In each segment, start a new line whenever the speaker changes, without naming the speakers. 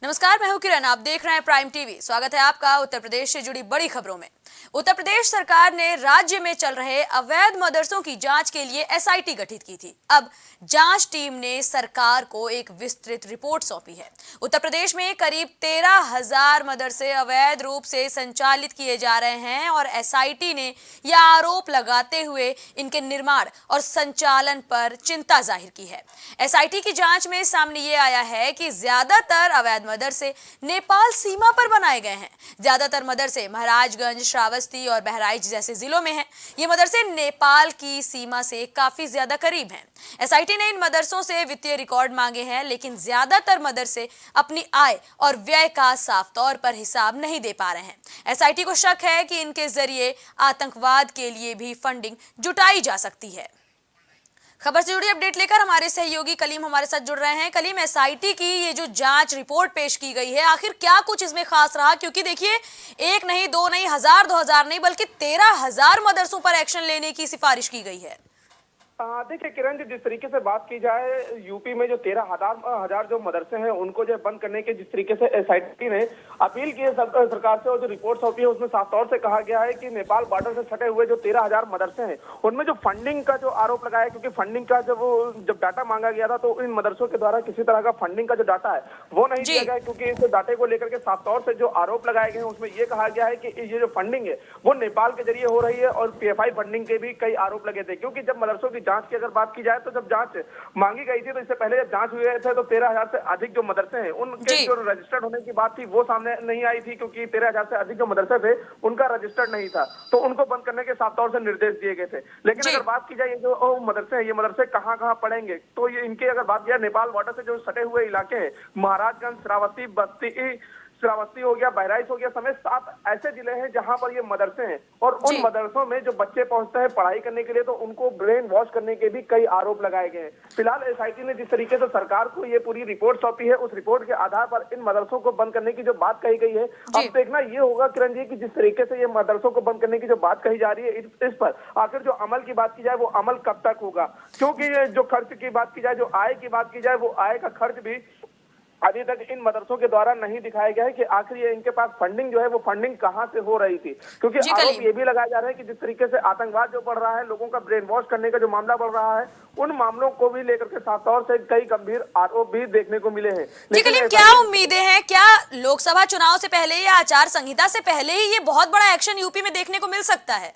नमस्कार, मैं हूं किरण। आप देख रहे हैं प्राइम टीवी। स्वागत है आपका उत्तर प्रदेश से जुड़ी बड़ी खबरों में। उत्तर प्रदेश सरकार ने राज्य में चल रहे अवैध मदरसों की जांच के लिए एसआईटी गठित की थी। अब जांच टीम ने सरकार को एक विस्तृत रिपोर्ट सौंपी है। उत्तर प्रदेश में करीब 13,000 मदरसे अवैध रूप से संचालित किए जा रहे हैं और एसआईटी ने यह आरोप लगाते हुए इनके निर्माण और संचालन पर चिंता जाहिर की है। एसआईटी की जांच में सामने ये आया है कि ज्यादातर अवैध मदरसे नेपाल सीमा पर बनाए गए हैं। ज्यादातर मदरसे महाराजगंज, श्रावस्ती और बहराइच जैसे जिलों में हैं। ये मदरसे नेपाल की सीमा से काफी ज्यादा करीब हैं। एसआईटी ने इन मदरसों से वित्तीय रिकॉर्ड मांगे हैं, लेकिन ज्यादातर मदरसे अपनी आय और व्यय का साफ तौर पर हिसाब नहीं दे पा रहे हैं। एसआईटी को शक है कि इनके जरिए आतंकवाद के लिए भी फंडिंग जुटाई जा सकती है। खबर से जुड़ी अपडेट लेकर हमारे सहयोगी कलीम हमारे साथ जुड़ रहे हैं। कलीम, एसआईटी की ये जो जांच रिपोर्ट पेश की गई है, आखिर क्या कुछ इसमें खास रहा? क्योंकि देखिए, एक नहीं, दो नहीं, हजार, 2,000 नहीं, बल्कि 13,000 मदरसों पर एक्शन लेने की सिफारिश की गई है।
देखिए किरण जी, जिस तरीके से बात की जाए, यूपी में जो 13,000 जो मदरसे हैं उनको जो बंद करने के जिस तरीके से एसआईटी ने अपील की है सरकार से, और जो रिपोर्ट सौंपी है उसमें साफ तौर से कहा गया है कि नेपाल बॉर्डर से सटे हुए जो 13,000 मदरसे हैं उनमें जो फंडिंग का जो आरोप लगाया है, क्योंकि फंडिंग का जब डाटा मांगा गया था तो इन मदरसों के द्वारा किसी तरह का फंडिंग का जो डाटा है वो नहीं दिया गया, क्योंकि इस डाटे को लेकर के साफ तौर से जो आरोप लगाए गए हैं उसमें ये कहा गया है कि ये जो फंडिंग है वो नेपाल के जरिए हो रही है और पीएफआई फंडिंग के भी कई आरोप लगे थे। क्योंकि जब मदरसों की जांच की अगर बात की जाए तो जब जांच मांगी गई थी तो इससे पहले जब जांच हुए थे तो 13,000 से अधिक जो मदरसे हैं उनके जो रजिस्टर्ड होने की बात थी वो सामने नहीं आई थी, क्योंकि 13,000 से अधिक जो मदरसे थे उनका रजिस्टर्ड नहीं था, तो उनको बंद करने के साफ तौर से निर्देश दिए गए थे। लेकिन अगर बात की जाए ये जो मदरसे हैं, ये मदरसे कहाँ कहाँ पड़ेंगे, तो ये इनके अगर बात किया नेपाल बॉर्डर से जो सटे हुए इलाके हैं, महाराजगंज, श्रावस्ती हो गया, बहराइच हो गया, समेत 7 ऐसे जिले हैं जहां पर ये मदरसे हैं। और उन मदरसों में जो बच्चे पहुंचते हैं पढ़ाई करने के लिए तो उनको ब्रेन वॉश करने के भी कई आरोप लगाए गए हैं। फिलहाल एसआईटी ने जिस तरीके से सरकार को ये पूरी रिपोर्ट सौंपी है, उस रिपोर्ट के आधार पर इन मदरसों को बंद करने की जो बात कही गई है, अब देखना ये होगा किरण जी कि जिस तरीके से ये मदरसों को बंद करने की जो बात कही जा रही है इस पर आखिर जो अमल की बात की जाए वो अमल कब तक होगा। क्योंकि जो खर्च की बात की जाए, जो आय की बात की जाए, वो आय का खर्च भी अभी तक इन मदरसों के द्वारा नहीं दिखाया गया है कि आखिर ये इनके पास फंडिंग जो है वो फंडिंग कहां से हो रही थी। क्योंकि आरोप ये भी लगाया जा रहा है कि जिस तरीके से आतंकवाद जो बढ़ रहा है, लोगों का ब्रेन वॉश करने का जो मामला बढ़ रहा है, उन मामलों को भी लेकर के साफ तौर से कई गंभीर आरोप भी देखने को मिले हैं।
लेकिन क्या उम्मीदें हैं? क्या लोकसभा चुनाव से पहले या आचार संहिता से पहले ही ये बहुत बड़ा एक्शन यूपी में देखने को मिल सकता है?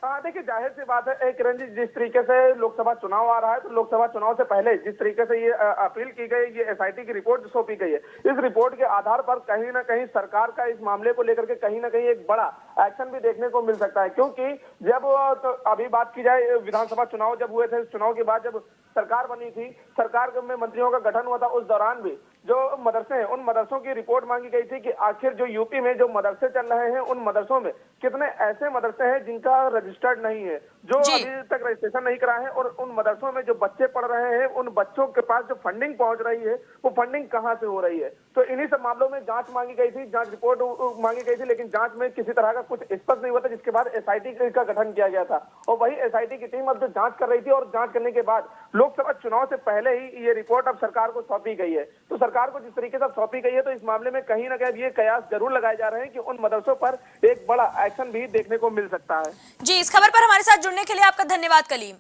देखिए, जाहिर सी बात है किरण जी, जिस तरीके से लोकसभा चुनाव आ रहा है तो लोकसभा चुनाव से पहले जिस तरीके से ये अपील की गई, ये एसआईटी की रिपोर्ट सौंपी गई है, इस रिपोर्ट के आधार पर कहीं ना कहीं सरकार का इस मामले को लेकर के कहीं ना कहीं एक बड़ा एक्शन भी देखने को मिल सकता है। क्योंकि जब तो अभी बात की जाए, विधानसभा चुनाव जब हुए थे, चुनाव के बाद जब सरकार बनी थी, सरकार में मंत्रियों का गठन हुआ था, उस दौरान भी जो मदरसे हैं उन मदरसों की रिपोर्ट मांगी गई थी कि आखिर जो यूपी में जो मदरसे चल रहे हैं उन मदरसों में कितने ऐसे मदरसे हैं जिनका रजिस्टर्ड नहीं है, जो अभी तक रजिस्ट्रेशन नहीं कराए हैं, और उन मदरसों में जो बच्चे पढ़ रहे हैं उन बच्चों के पास जो फंडिंग पहुंच रही है वो फंडिंग कहां से हो रही है। तो इन्हीं सब मामलों में जांच मांगी गई थी, जांच रिपोर्ट मांगी गई थी, लेकिन जांच में किसी तरह का कुछ स्पष्ट नहीं हुआ था, जिसके बाद एसआईटी का गठन किया गया था। और वही एसआईटी की टीम अब जो जांच कर रही थी और जांच करने के बाद लोकसभा चुनाव से पहले ही ये रिपोर्ट अब सरकार को सौंपी गई है। तो सरकार को जिस तरीके से सौंपी गई है तो इस मामले में कहीं ना कहीं ये कयास जरूर लगाए जा रहे हैं कि उन मदरसों पर एक बड़ा एक्शन भी देखने को मिल सकता है।
जी, इस खबर पर हमारे साथ जुड़ने के लिए आपका धन्यवाद कलीम।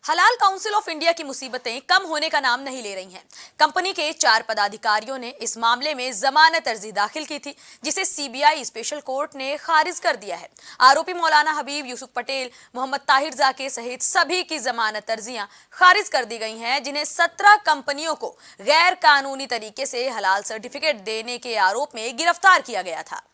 हलाल काउंसिल ऑफ इंडिया की मुसीबतें कम होने का नाम नहीं ले रही हैं। कंपनी के 4 पदाधिकारियों ने इस मामले में जमानत अर्जी दाखिल की थी, जिसे सीबीआई स्पेशल कोर्ट ने खारिज कर दिया है। आरोपी मौलाना हबीब, यूसुफ पटेल, मोहम्मद ताहिर जाके सहित सभी की जमानत अर्जियां खारिज कर दी गई हैं, जिन्हें 17 कंपनियों को गैर कानूनी तरीके से हलाल सर्टिफिकेट देने के आरोप में गिरफ्तार किया गया था।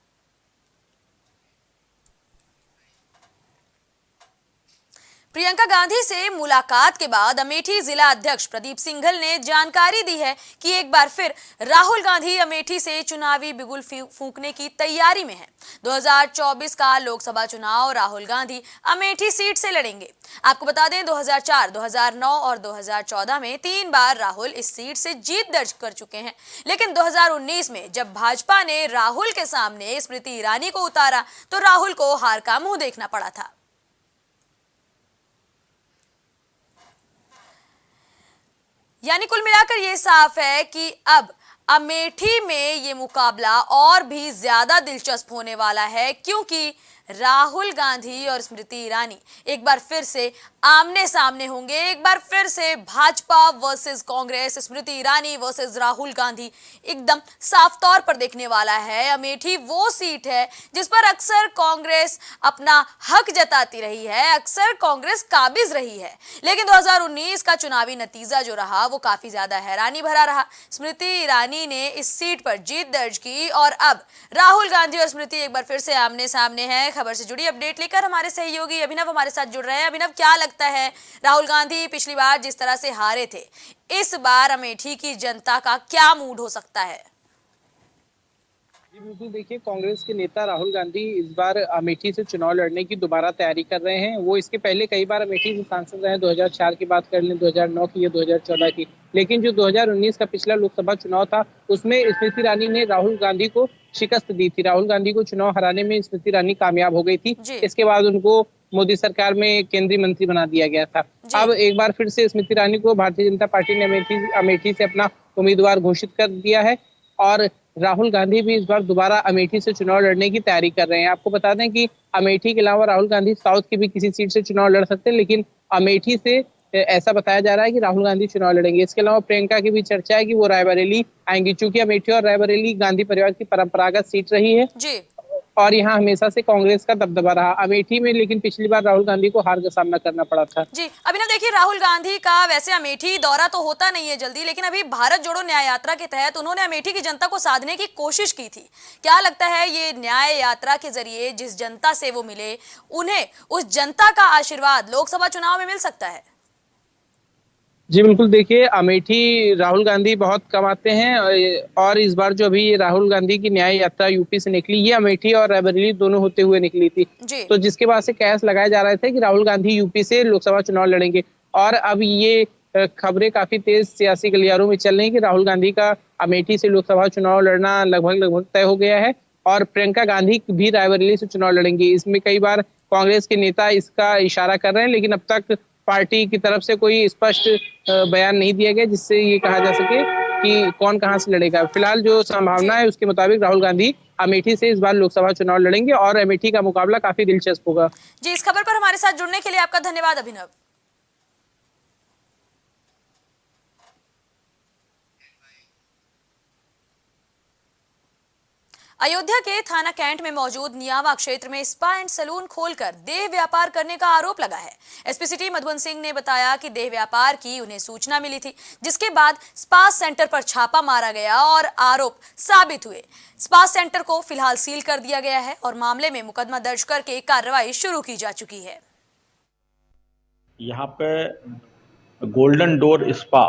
प्रियंका गांधी से मुलाकात के बाद अमेठी जिला अध्यक्ष प्रदीप सिंघल ने जानकारी दी है कि एक बार फिर राहुल गांधी अमेठी से चुनावी बिगुल फूंकने की तैयारी में हैं। 2024 का लोकसभा चुनाव राहुल गांधी अमेठी सीट से लड़ेंगे। आपको बता दें, 2004, 2009 और 2014 में 3 बार राहुल इस सीट से जीत दर्ज कर चुके हैं। लेकिन 2019 में जब भाजपा ने राहुल के सामने स्मृति ईरानी को उतारा तो राहुल को हार का मुंह देखना पड़ा था। यानी कुल मिलाकर ये साफ है कि अब अमेठी में ये मुकाबला और भी ज्यादा दिलचस्प होने वाला है, क्योंकि राहुल गांधी और स्मृति ईरानी एक बार फिर से आमने सामने होंगे। एक बार फिर से भाजपा वर्सेस कांग्रेस, स्मृति ईरानी वर्सेस राहुल गांधी एकदम साफ तौर पर देखने वाला है। अमेठी वो सीट है जिस पर अक्सर कांग्रेस अपना हक जताती रही है, अक्सर कांग्रेस काबिज रही है, लेकिन 2019 का चुनावी नतीजा जो रहा वो काफी ज्यादा हैरानी भरा रहा। स्मृति ईरानी ने इस सीट पर जीत दर्ज की और अब राहुल गांधी और स्मृति एक बार फिर से आमने सामने हैं। खबर से जुड़ी अपडेट लेकर हमारे सहयोगी अभिनव हमारे साथ जुड़ रहे हैं। अभिनव, क्या लगता है, राहुल गांधी पिछली बार जिस तरह से हारे थे, इस बार अमेठी की जनता का क्या मूड हो सकता है?
जी बिल्कुल, देखिए कांग्रेस के नेता राहुल गांधी इस बार अमेठी से चुनाव लड़ने की दोबारा तैयारी कर रहे हैं। वो इसके पहले कई बार अमेठी से सांसद रहे, 2004 की बात कर लें, 2009 की या 2014 की, लेकिन जो 2019 का पिछला लोकसभा चुनाव था उसमें स्मृति ईरानी ने राहुल गांधी को शिकस्त दी थी। राहुल गांधी को चुनाव हराने में स्मृति ईरानी कामयाब हो गई थी। इसके बाद उनको मोदी सरकार में केंद्रीय मंत्री बना दिया गया था। अब एक बार फिर से स्मृति ईरानी को भारतीय जनता पार्टी ने अमेठी से अपना उम्मीदवार घोषित कर दिया है और राहुल गांधी भी इस बार दोबारा अमेठी से चुनाव लड़ने की तैयारी कर रहे हैं। आपको बता दें कि अमेठी के अलावा राहुल गांधी साउथ की भी किसी सीट से चुनाव लड़ सकते हैं, लेकिन अमेठी से ऐसा बताया जा रहा है कि राहुल गांधी चुनाव लड़ेंगे। इसके अलावा प्रियंका की भी चर्चा है कि वो रायबरेली आएंगी, चूंकि अमेठी और रायबरेली गांधी परिवार की परंपरागत सीट रही है
जी।
और यहाँ हमेशा से कांग्रेस का दबदबा रहा। अमेठी में लेकिन पिछली बार राहुल गांधी को हार का सामना करना पड़ा था।
जी अभिनव, देखिए राहुल गांधी का वैसे अमेठी दौरा तो होता नहीं है जल्दी, लेकिन अभी भारत जोड़ो न्याय यात्रा के तहत उन्होंने अमेठी की जनता को साधने की कोशिश की थी। क्या लगता है ये न्याय यात्रा के जरिए जिस जनता से वो मिले, उन्हें उस जनता का आशीर्वाद लोकसभा चुनाव में मिल सकता है?
जी बिल्कुल, देखिए अमेठी राहुल गांधी बहुत कम आते हैं और इस बार जो अभी राहुल गांधी की न्याय यात्रा यूपी से निकली, ये अमेठी और रायबरेली दोनों होते हुए निकली थी। तो जिसके बाद से कयास लगाया जा रहा था कि राहुल गांधी यूपी से लोकसभा चुनाव लड़ेंगे और अब ये खबरें काफी तेज सियासी गलियारों में चल रही है कि राहुल गांधी का अमेठी से लोकसभा चुनाव लड़ना लगभग तय हो गया है और प्रियंका गांधी भी रायबरेली से चुनाव लड़ेंगी। इसमें कई बार कांग्रेस के नेता इसका इशारा कर रहे हैं, लेकिन अब तक पार्टी की तरफ से कोई स्पष्ट बयान नहीं दिया गया जिससे ये कहा जा सके कि कौन कहां से लड़ेगा। फिलहाल जो संभावना है उसके मुताबिक राहुल गांधी अमेठी से इस बार लोकसभा चुनाव लड़ेंगे और अमेठी का मुकाबला काफी दिलचस्प होगा।
जी, इस खबर पर हमारे साथ जुड़ने के लिए आपका धन्यवाद अभिनव। अयोध्या के थाना कैंट में मौजूद नियावा क्षेत्र में स्पा एंड सैलून खोलकर देह व्यापार करने का आरोप लगा है। एसपी सिटी मधुबन सिंह ने बताया कि देह व्यापार की उन्हें सूचना मिली थी, जिसके बाद स्पा सेंटर पर छापा मारा गया और आरोप साबित हुए। स्पा सेंटर को फिलहाल सील कर दिया गया है और मामले में मुकदमा दर्ज करके कार्रवाई शुरू की जा चुकी है।
यहाँ पे golden door spa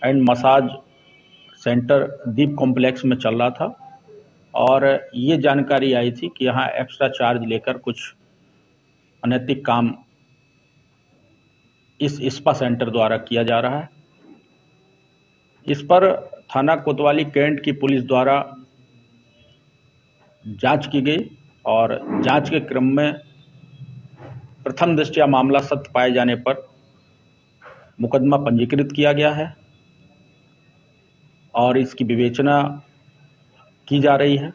and massage centre Deep complex में चल रहा था और ये जानकारी आई थी कि यहाँ एक्स्ट्रा चार्ज लेकर कुछ अनैतिक काम इस स्पा सेंटर द्वारा किया जा रहा है। इस पर थाना कोतवाली कैंट की पुलिस द्वारा जांच की गई और जांच के क्रम में प्रथम दृष्टया मामला सत्य पाए जाने पर मुकदमा पंजीकृत किया गया है और इसकी विवेचना की जा रही है।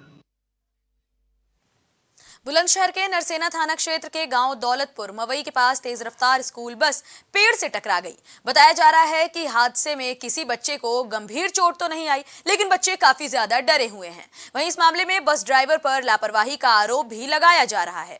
बुलंदशहर के नरसेना थाना क्षेत्र के गांव दौलतपुर मवई के पास तेज रफ्तार स्कूल बस पेड़ से टकरा गई। बताया जा रहा है कि हादसे में किसी बच्चे को गंभीर चोट तो नहीं आई, लेकिन बच्चे काफी ज्यादा डरे हुए हैं। वहीं इस मामले में बस ड्राइवर पर लापरवाही का आरोप भी लगाया जा रहा है।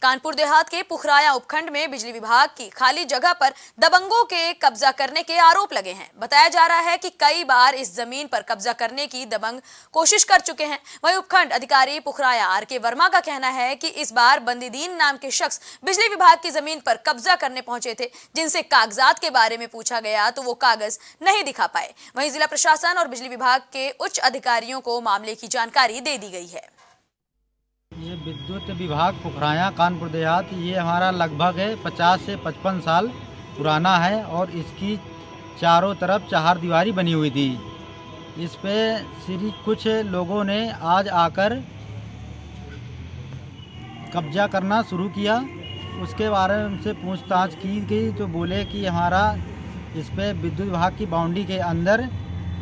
कानपुर देहात के पुखराया उपखंड में बिजली विभाग की खाली जगह पर दबंगों के कब्जा करने के आरोप लगे हैं। बताया जा रहा है कि कई बार इस जमीन पर कब्जा करने की दबंग कोशिश कर चुके हैं। वहीं उपखंड अधिकारी पुखराया आर.के. वर्मा का कहना है कि इस बार बंदीदीन नाम के शख्स बिजली विभाग की जमीन पर कब्जा करने पहुंचे थे, जिनसे कागजात के बारे में पूछा गया तो वो कागज नहीं दिखा पाए। वहीं जिला प्रशासन और बिजली विभाग के उच्च अधिकारियों को मामले की जानकारी दे दी गई है।
ये विद्युत विभाग पुखराया कानपुर देहात, ये हमारा लगभग है 50 से 55 साल पुराना है और इसकी चारों तरफ चार दीवारी बनी हुई थी। इस पे श्री कुछ लोगों ने आज आकर कब्जा करना शुरू किया उसके बारे में उनसे पूछताछ की गई तो बोले कि हमारा इस पे विद्युत विभाग की बाउंड्री के अंदर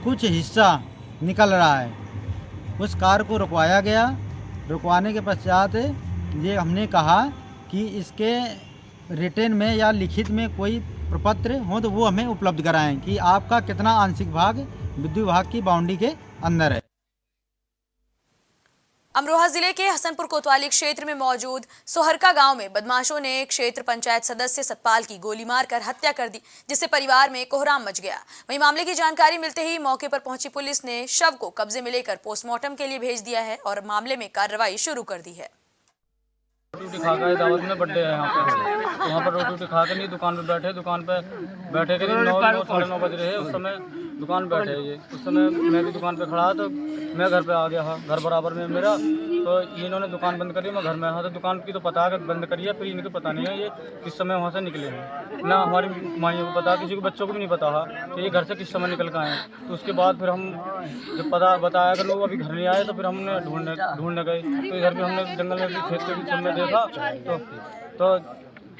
कुछ हिस्सा निकल रहा है। उस कार को रुकवाया गया। रुकवाने के पश्चात ये हमने कहा कि इसके रिटर्न में या लिखित में कोई प्रपत्र हो तो वो हमें उपलब्ध कराएं कि आपका कितना आंशिक भाग विद्युत विभाग की बाउंड्री के अंदर है।
अमरोहा जिले के हसनपुर कोतवाली क्षेत्र में मौजूद सोहरका गांव में बदमाशों ने क्षेत्र पंचायत सदस्य सतपाल की गोली मारकर हत्या कर दी, जिससे परिवार में कोहराम मच गया। वहीं मामले की जानकारी मिलते ही मौके पर पहुंची पुलिस ने शव को कब्जे में लेकर पोस्टमार्टम के लिए भेज दिया है और मामले में कार्रवाई शुरू कर दी है।
रोटी खा के दावत में बर्थडे है यहाँ पर रोटी खा के नहीं दुकान पे बैठे करीब 9 साढ़े 9 बज रहे हैं। उस समय दुकान बैठे ये उस समय मैं भी दुकान पे खड़ा तो मैं घर पे आ गया था। घर बराबर में मेरा तो इन्होंने दुकान बंद करी, मैं घर में था तो दुकान की तो पता है बंद करी है, फिर इनको पता नहीं है ये किस समय वहाँ से निकले हैं। ना हमारी माइयों को पता, किसी को बच्चों को भी नहीं पता है कि ये घर से किस समय निकल के आए। तो उसके बाद फिर हम जब पता बताया कि लोग अभी घर नहीं आए तो फिर हमने ढूंढने गए तो इधर भी हमने जंगल में भी खेत के बीच में देखा तो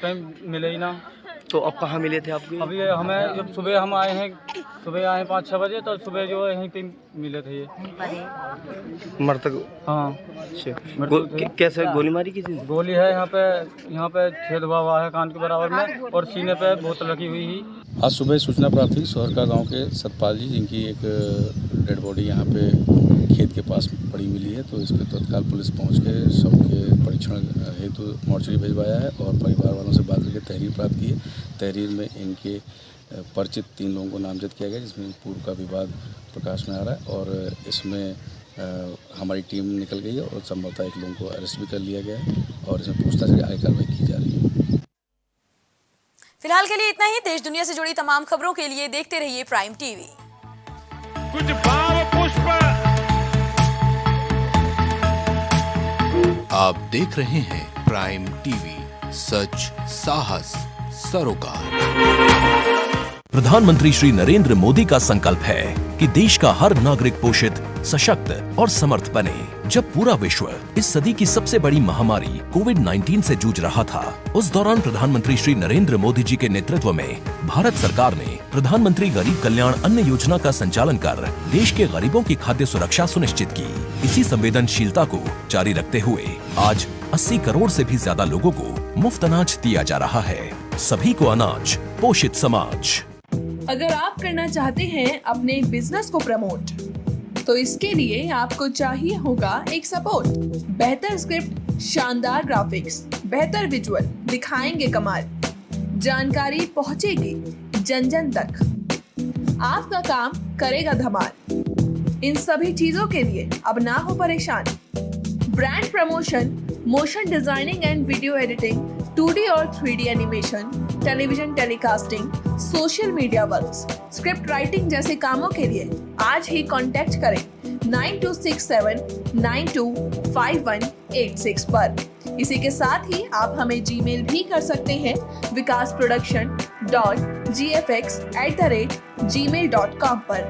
कहीं मिले ही ना।
तो अब कहाँ मिले थे आपके?
अभी हमें जब सुबह हम आए हैं 5-6 बजे तो सुबह जो है यहीं पे मिले थे ये
मृतक।
हाँ
अच्छा कैसे गोली मारी किसी ने?
गोली है यहाँ पे छेद हुआ है कान के बराबर में और सीने पे बोतल रखी हुई ही।
आज सुबह सूचना प्राप्त हुई सोहरका गांव के सतपाल जी जिनकी एक डेड बॉडी यहाँ पे खेत के पास पड़ी मिली है। तो इस पर तत्काल पुलिस पहुँच के शव के परीक्षण हेतु मोर्चरी भिजवाया है और परिवार वालों से बात करके तहरीर प्राप्त की है। तहरीर में इनके परिचित 3 लोगों को नामजद किया गया जिसमें पूर्व का विवाद प्रकाश में आ रहा है और इसमें हमारी टीम निकल गई है और संभवतः 1 लोगों को अरेस्ट भी कर लिया गया है और इसमें पूछताछ की आगे कार्रवाई की जा रही है।
फिलहाल के लिए इतना ही। देश दुनिया से जुड़ी तमाम खबरों के लिए देखते रहिए प्राइम टीवी।
कुछ भाव पुष्प।
आप देख रहे हैं प्राइम टीवी, सच साहस सरोकार।
प्रधानमंत्री श्री नरेंद्र मोदी का संकल्प है कि देश का हर नागरिक पोषित, सशक्त और समर्थ बने। जब पूरा विश्व इस सदी की सबसे बड़ी महामारी कोविड-19 से जूझ रहा था, उस दौरान प्रधानमंत्री श्री नरेंद्र मोदी जी के नेतृत्व में भारत सरकार ने प्रधानमंत्री गरीब कल्याण अन्न योजना का संचालन कर देश के गरीबों की खाद्य सुरक्षा सुनिश्चित की। इसी संवेदनशीलता को जारी रखते हुए आज 80 करोड़ से भी ज्यादा लोगों को मुफ्त अनाज दिया जा रहा है। सभी को अनाज, पोषित समाज।
अगर आप करना चाहते हैं अपने बिजनेस को प्रमोट, तो इसके लिए आपको चाहिए होगा एक सपोर्ट। बेहतर स्क्रिप्ट, शानदार ग्राफिक्स, बेहतर विजुअल, दिखाएंगे कमाल, जानकारी पहुंचेगी जन जन तक, आपका काम करेगा धमाल। इन सभी चीजों के लिए अब ना हो परेशान। Brand promotion, motion designing and video editing, 2D और 3D animation, television telecasting, social media works, script writing जैसे कामों के लिए आज ही कांटेक्ट करें 9267925186 पर। इसी के साथ ही आप हमें जीमेल भी कर सकते हैं vikasproduction.gfx@gmail.com पर।